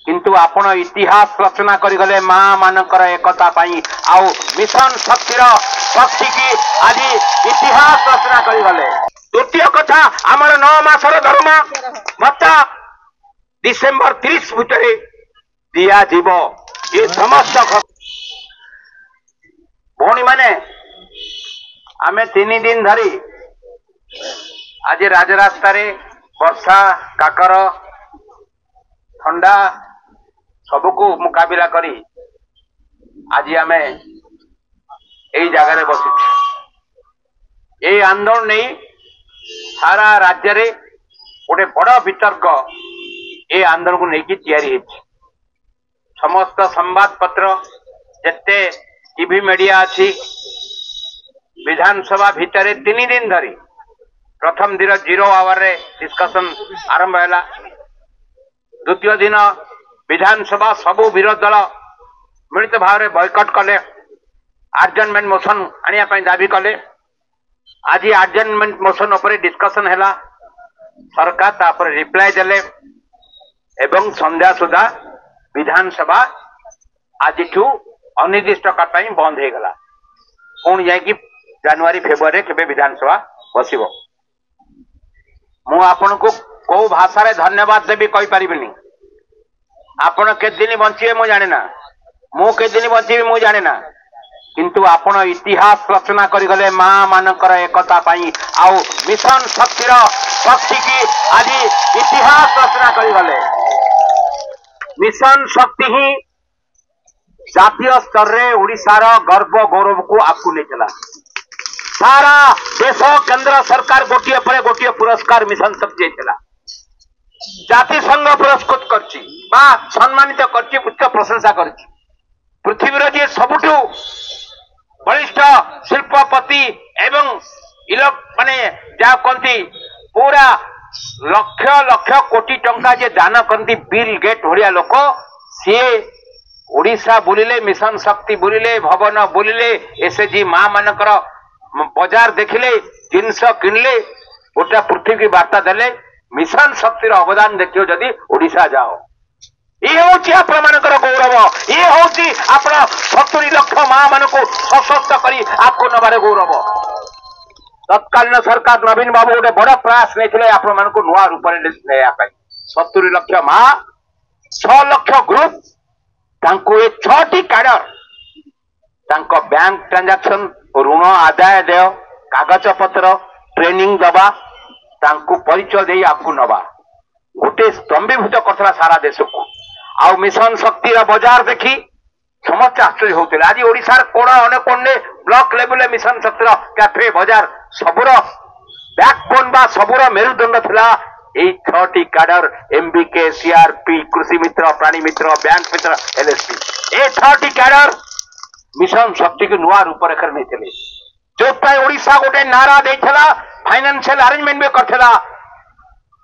किंतु आपण इतिहास रचना करिगले मां मानकर एकता पाई आउ मिशन शक्तिर शक्ति की आज इतिहास रचना करिगले। द्वितीय कथा आमर 9 मासर धर्म भत्ता डिसेम्बर 30 भितर दिया जीव ये समस्त भौणी माने आमे 3 दिन धरी आज राजरास्ता रे वर्षा काकर ठंडा सबको मुकाबिला करी आज आमे यही जगह बसी ये आंदोलन नहीं सारा राज्य रे गोटे बड़ वितर्क ये आंदोलन को लेकिन या समस्त संवाद पत्र जिते टीवी मीडिया अच्छी विधानसभा भितर 3 दिन धरी प्रथम दिन 0 आवर रे डिस्कशन आरंभ है। द्वितीय दिन विधानसभा सबु विरोध दल मिलित भाव में बॉयकट कले आडजर्नमेंट मोशन आने दाबी कले। आज आडजर्नमेंट मोशन उपर डिस्कशन है सरकार तापर रिप्लाई देले एवं संध्या सुधा विधानसभा आज अनिर्दिष्ट काल बंद हो गला। पुणी जाकि जनवरी फेब्रुआरी केबे विधानसभा बसिबो। मु आपन को को भाषा रे धन्यवाद देवी कहि परिबिनी। आपण के दिन बंचिए मु जाने ना मु के दिन बंचिबी मु जाने ना किंतु आपण इतिहास रचना करिगले मां मानकर एकता पाई आउ मिशन शक्तिर शक्ति की आज इतिहास रचना करिगले। मिशन शक्ति ही जातीय स्तर रे ओडिशार गर्व गौरव को आपको लेचला। सारा देश केंद्र सरकार गोटिए पर गोटिए पुरस्कार मिशन शक्ति देला। जाति संघ पुरस्कृत करछि बा सम्मानित करछि उच्च प्रशंसा करछि। पृथ्वीर जे सबुठु बलिष्ठ शिल्पपति एवं माने जा कहती पूरा लक्ष लक्ष कोटी टंका जे दान करती बिल गेट भरिया लोक सी ओडिशा बुलिले मिशन शक्ति बुलिले भवन बुलिले एसएचजी मां मानकर बाजार देखिले जिनस किनले गोटा पृथ्वी की वार्ता देले मिशन शक्तिर अवदान देखियो जदि ओडिशा जाओ ये हूँ आपणकर गौरव ये हूँ आप 70 लाख मां मान को सशक्त करी आपको नबार गौरव। तत्कालीन सरकार नवीन बाबू गोटे बड़ प्रयास नहीं आपण मान को नुआ रूप में 70 लाख मां 6 लाख ग्रुप तांको ये 6टी कैडर तांको बैंक ट्रांजैक्शन ऋण आदाय देय कागज पत्र ट्रेनिंग दबा तांको परिचय दे आपको नवा गोटे स्तंभीभूत करथला सारा देश को। आउ मिशन शक्ति बाजार देखी समस्त आश्चर्य होते। आज ओडिशार कोण अनेक कोणे ब्लॉक लेवल मिशन शक्ति कैफे बाजार सबुर बैकबोन बा सबुर मेरुदंड थिला एई 6टी कैडर एमबीके सीआरपी कृषि मित्र प्राणी मित्र बैंक मित्र एलएसपी ए 6टी कैडर मिशन शक्ति के नुआ रूप रेखर नहीं थे जो ओडिशा गोटे नारा देथला फाइनेंशियल अरेंजमेंट भी करथला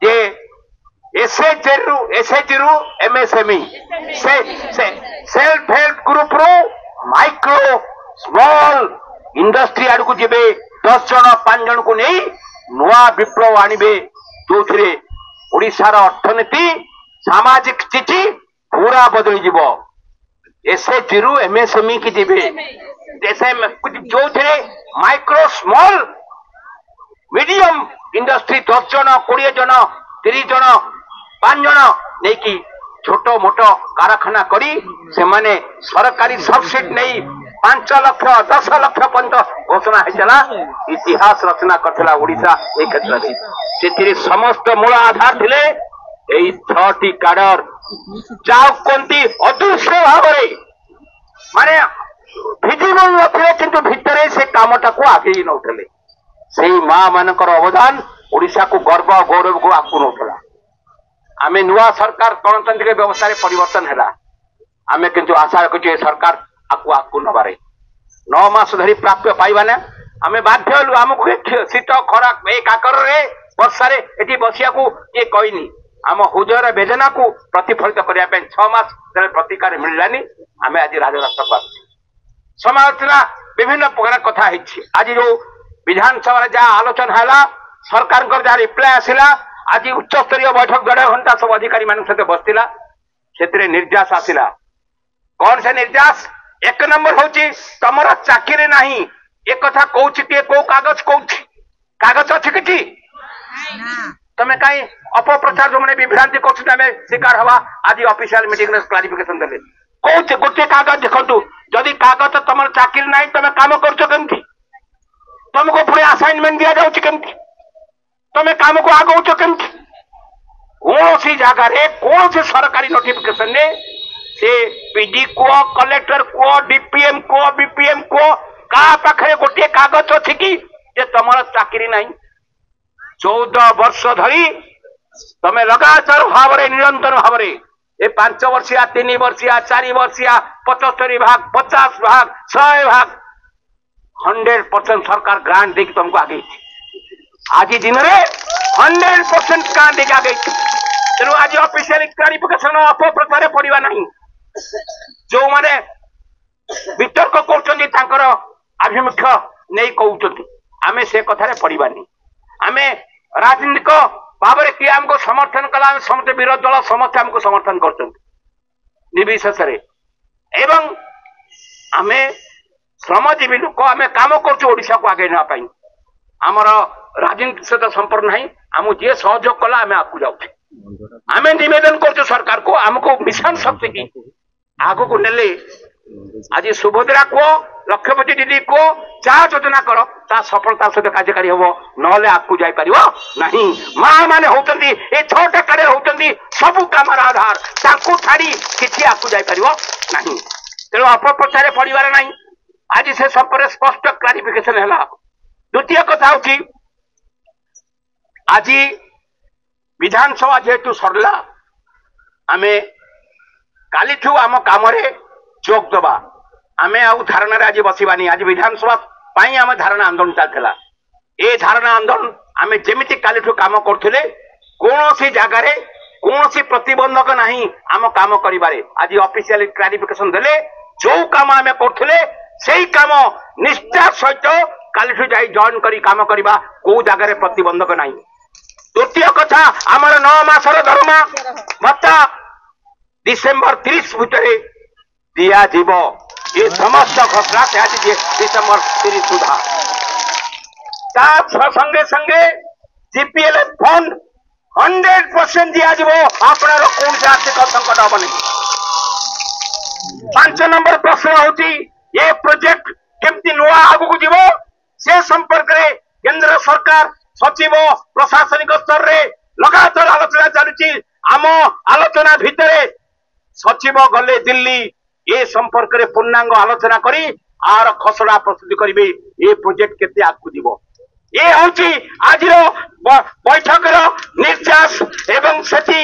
जे एसएचजी रु एमएसएमई से सेल्फ हेल्प ग्रुप रु माइक्रो स्मॉल इंडस्ट्री आड़ को जेबे 10 जन 5 जन को नहीं नुआ विप्लव आनिबे जो थिरे ओडिशार अर्थनीति सामाजिक स्थिति पूरा बदली जीवो। एसएचजी रु एमएसएमई की जेबे जैसे जो थिरे माइक्रो स्मॉल मीडियम इंडस्ट्री 10 जन 20 जन 30 जन 5 जन नहीं कि छोटो मोटो कारखाना करी से माने सरकारी सब्सिडी नहीं 5 लाख 10 लाख पर्यंत घोषणा होता इतिहास रचना करथिला ओडिशा ए क्षेत्र में समस्त मूल आधार थिले एई 6टी कैडर जाओ कोंती अदृश्य भाव माने भिजिबल नथिले किंतु भितरे से कामटा को आगे नउथले से मां मानकर अवदान ओडिशा को गर्व गौरव को आपको नउथला। आमे नुआ सरकार गणतांत्रिक व्यवस्था रे परिवर्तन हैला आमे किंतु आशा रखुचे सरकार आपको नबारे 9 मास धरी प्राप्य पाइबा ना आमे बाध्य हलु हमको शीत खरा ए काकर रे वर्षा रे एठी बसिया को ये कहनी आम हृदय वेदना को प्रतिफलित करने 6 मास प्रतिकार मिललानी आमे आज राजरास्ता पर समालोचना विभिन्न प्रकार कथा आज जो विधानसभा जहाँ आलोचना है सरकार जहाँ रिप्लाय आसला आज उच्च स्तरीय बैठक 1.5 घंटा सब अधिकारी मान सहित बसला से निर्देश आसिला कौन से निर्देश एक नंबर होची तमरा चाकरी नहीं एक कथा कहूँ किए को कागज कहूँ कागज अच्छी किसी तमें कहीं अपप्रचार जो मैंने विभ्रांति कर शिकार हवा आज ऑफिशियल मीटिंग में क्लारिफिकेशन देले कौन गोटे कागज देखु जदि कागज तुम चाकरी ना तुम कम कर तुमको पुणे असाइनमेंट दि जाऊँ तुम कम को आगौच केमती कौन सी जगार कौन सी सरकारी नोटिफिकेशन से पीडी को कलेक्टर को डीपीएम को बीपीएम को का पाखे गोटे कागज अच्छी कि तुम चाकरी ना 14 वर्ष धरी तमें लगातार भाव निरंतर भाव ए 5 वर्षिया 3 वर्षिया 4 वर्षिया 75 भाग 50 भाग 100 भाग 100% सरकार ग्रांट देकी तुमको आगे आज दिन में 100% ग्रांट देकी आगे तेणु आज ऑफिशियल क्लारिफिकेशन अपप्रचार पड़ा नहीं जो माने वितर्क कर आभिमुख्य नहीं कहते आमे से कथार पड़ानी आमे राजनीतिक भाव में किए आमको समर्थन कला समस्त विरोधी दल समस्त आमको समर्थन कर निर्विशेष एवं आमे श्रमजीवी लोक आम कम करा को आगे नापाई आमर राजनीति सहित संपर्क नहीं आम जी सहयोग कला आम आपको जाऊे आम निवेदन कर सरकार को आमको मिशन शक्ति की आग को नेले आज सुभद्रा को लक्ष्यपति दीदी को जहाँ योजना कर सफलता सहित कार्यकारी हम ना आपको जापर नहीं माँ मैंने होती ये 6टा कार्य होती सबू कम आधार छाड़ी किसी आपको जापर नहीं तेणु अपप्रचार पड़ार नहीं आज से संपर्क स्पष्ट क्लारिफिकेशन है द्वितीय कथा हूँ आज विधानसभा जेहेतु सरला आम काली आम काम जोग दबा आम आउ धारणा आज बसवानी आज विधानसभा आम धारणा आंदोलन चलता ए धारणा आंदोलन आम जमी काली कम करते कौन सी जगार कौन सी प्रतिबंधक नहीं आम कम कर आज ऑफिशियल क्लारिफिकेशन देले जो कम आम करते से कम निष्ठा सहित काली जाई जॉइन करी काम करवा को जगार प्रतिबंधक नहीं द्वितीय कथा आमर 9 मासर दरमा भत्ता डिसेम्बर 30 भितर दिया जीव ये समस्त घोषणा डिसेम्बर 30 सुधा संगे संगे जीपीएल फंड 100% दिया जीव आपणार कौन से आर्थिक संकट हम नहीं 5 नंबर प्रश्न होती ये प्रोजेक्ट केमती नुआ आगु जीव से संपर्क रे केंद्र सरकार सचिव प्रशासनिक स्तर रे लगातार आलोचना चलुची आम आलोचना भितर सचिव गले दिल्ली ये संपर्क रे पूर्णांग आलोचना करी आर खसड़ा प्रस्तुत करिवे ये प्रोजेक्ट केते आगु जीव ये होची आज बैठक निर्देश एवं सेठी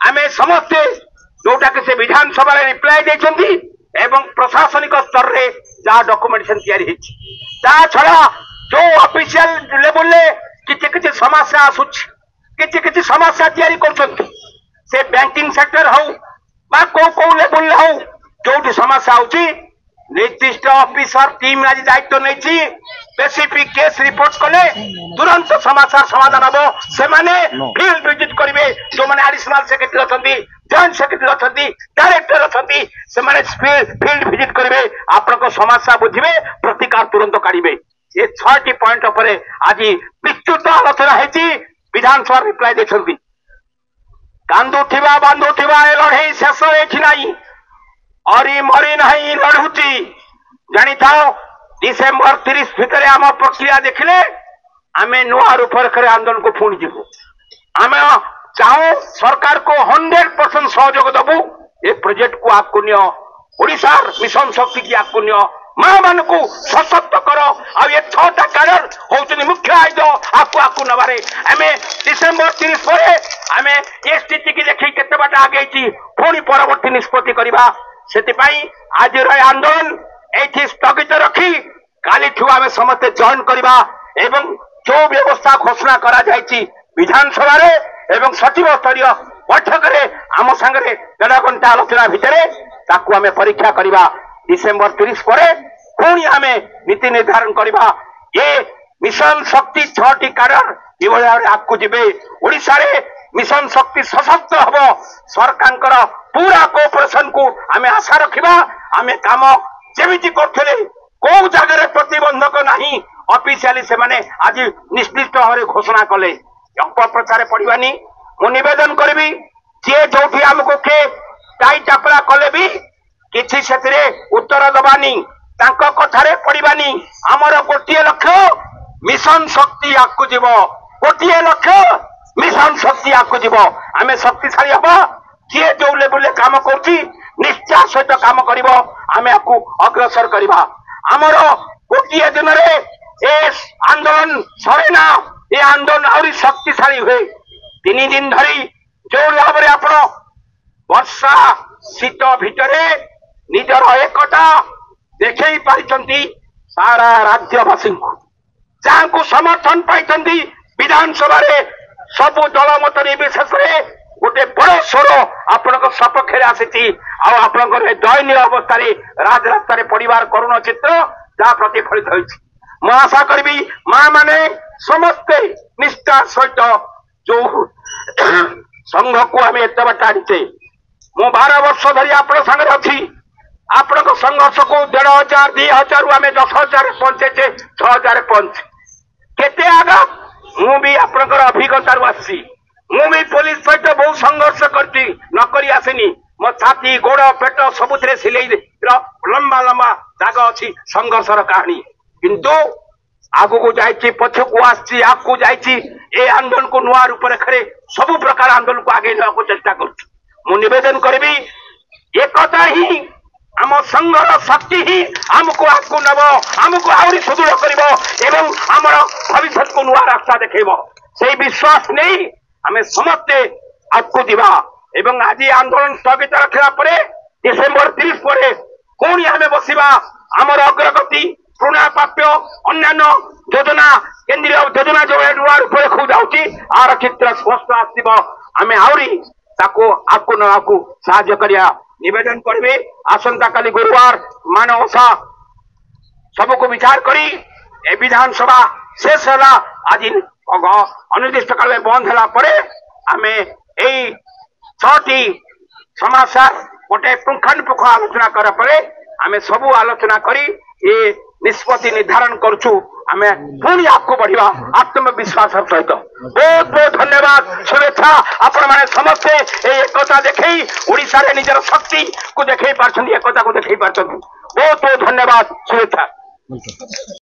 आमे समस्ते जोटा के से विधानसभा रे रिप्लाई देछंती एवं प्रशासनिक स्तर रे जहाँ डॉक्यूमेंटेशन तैयारी ता छड़ा जो ऑफिशियल लेवल रे किछि समस्या आसुछ किछि समस्या तैयारी करछंती से बैंकिंग सेक्टर हो बा को लेवल हो जो समस्या होची निर्दिष्ट ऑफिसर टीम आज दायित्व नहीं स्पेसिफिक केस रिपोर्ट कले तुरंत समस्या समाधान हम से फील्ड विजिट करेंगे जो मैंने एडिशनल सेक्रेटरी अच्छा जॉइंट सेक्रेटरी अच्छा डायरेक्टर अच्छा से फील्ड विजिट करेंगे आपन समस्या बुझे प्रतिकार तुरंत काढ़े ये 6टी पॉइंट पर आज विस्तृत आलोचना होती विधानसभा रिप्लाई देखते कांदुथिबा बांधुथिबा ए लड़ई शेष एठी नहीं अरी मरी नहीं लड़ुची जानी थाओ डिसेम्बर 30 भितर आम प्रक्रिया देखले आमे नुआ रूपरेखा आंदोलन को पुणी जीवु आम चाहू सरकार को 100% सहयोग दबु ए प्रोजेक्ट को आपको नियो ओडिशा मिशन शक्ति की आपको नियो मां मान को सशक्त करो आ ये 6टा कारण होउछनी मुख्य आयुध आपको नबारे आमे डिसेम्बर 30 परे आमे ए स्थिति की देखि केते बाटा आगे छी पुणी परवर्ती निष्पत्ति करबा सेतिपाई आज आंदोलन एठी स्थगित रखी काली आम समस्ते जॉइन करवा एवं जो व्यवस्था घोषणा करा जायछि विधानसभा रे एवं सचिव स्तरीय बैठक रे आम संगे 1.5 घंटा आलोचना भितर ताकू आम परीक्षा करवा डिसेम्बर 30 परे पुणी आम नीति निर्धारण करवा ये मिशन शक्ति 6टी कारण किभଳି भाବରେ आगକୁ ଯିବେ ओडिशा रे मिशन शक्ति सशक्त हम सरकार पूरा कोऑपरेशन को आमे आशा रखिबा आमे काम जेमिति करथले को जगह प्रतिबंधक नहीं ऑफिशियली से माने आज निश्चित भाव घोषणा कले अपप्रचार पड़वानी मु निवेदन करी जे जो आमको के टाई टापरा कले भी किछि सेतिरे उत्तर दबानी तांको कथारे पड़वानी आमर गोटे लक्ष्य मिशन शक्ति आगु जीव गोटे लक्ष्य मिशन शक्ति आगु जीव आमे शक्तिशाली हबा जे जो लेवल काम करछि निश्चय सहित काम करिवो आमे आकु अग्रसर करिबा आमर गोटे दिन रे ए आंदोलन सरेना ए आंदोलन आउरी शक्तिशाली हुए 3 दिन धरी जो भाव में आप वर्षा शीत भितरे निजर एकता देखई पारिचंती सारा राज्यवासी जहाँ को समर्थन पाई विधानसभा सबु दल मत निर्विशेष गोटे बड़ स्वर आपण सपक्ष आसी आपण दयनीय अवस्था राजरास्तार पड़वार करुण चित्र जहाँ प्रतिफलित हो आशा करी माँ माने समस्ते निष्ठा सहित जो संघ को आम एत बाट आनीचे मु 12 वर्ष धरी आप अच्छी आपण संघर्ष को 1500 2000 आम 10,000 पहुंचे 6,000 पहुंचे केते आगा मु भी आपनकर अभिज्ञता आसी मु भी पुलिस सहित बहुत संघर्ष करती नकरी आसेनी मो छाती गोड़ पेट सबुथिरे सिलाई लंबा लंबा दाग अच्छी संघर्षर कहानी किंतु आगु को जाइए पछ को आगु जाइए आंदोलन को नुआ रूप रेखारे सबु प्रकार आंदोलन को आगे ना चेष्टा कर निवेदन करी एकता ही आम संघर शक्ति ही आमको आगु नब आमको आहरी सुदृढ़ कर आमर भविष्य को नुआ रास्ता देखेब से विश्वास नहीं आम समस्ते आगु दिवा एवं आज आंदोलन स्थगित रखा डिसेम्बर 30 पर पुणी आम बसवा आमर अग्रगति पुणा प्राप्य अन्य योजना केंद्रीय योजना जो नुआ रूप देखा जाऊँगी आर चित्र स्पष्ट आम आहरी आगु नाकू साहाय्य करिया निवेदन करेंगे आसंता काली गुरुवार मानवसा सबको विचार करी ए विधानसभा शेष है आज अनिर्दिष्ट काल में बंद है आम यही 6टी समस्या गोटे पुंखानुपुंख आलोचना करे आम सबू आलोचना करी ये निष्पत्ति निर्धारण करुचु आम पुणी आगू बढ़ा आत्मविश्वास सहित बहुत बहुत धन्यवाद शुभेच्छा आपण मैंने समस्ते एकता देखे ओडिशा रे निजर शक्ति को देखे पारछंती एकता को देखे पारछंती बहुत बहुत धन्यवाद शुभेच्छा।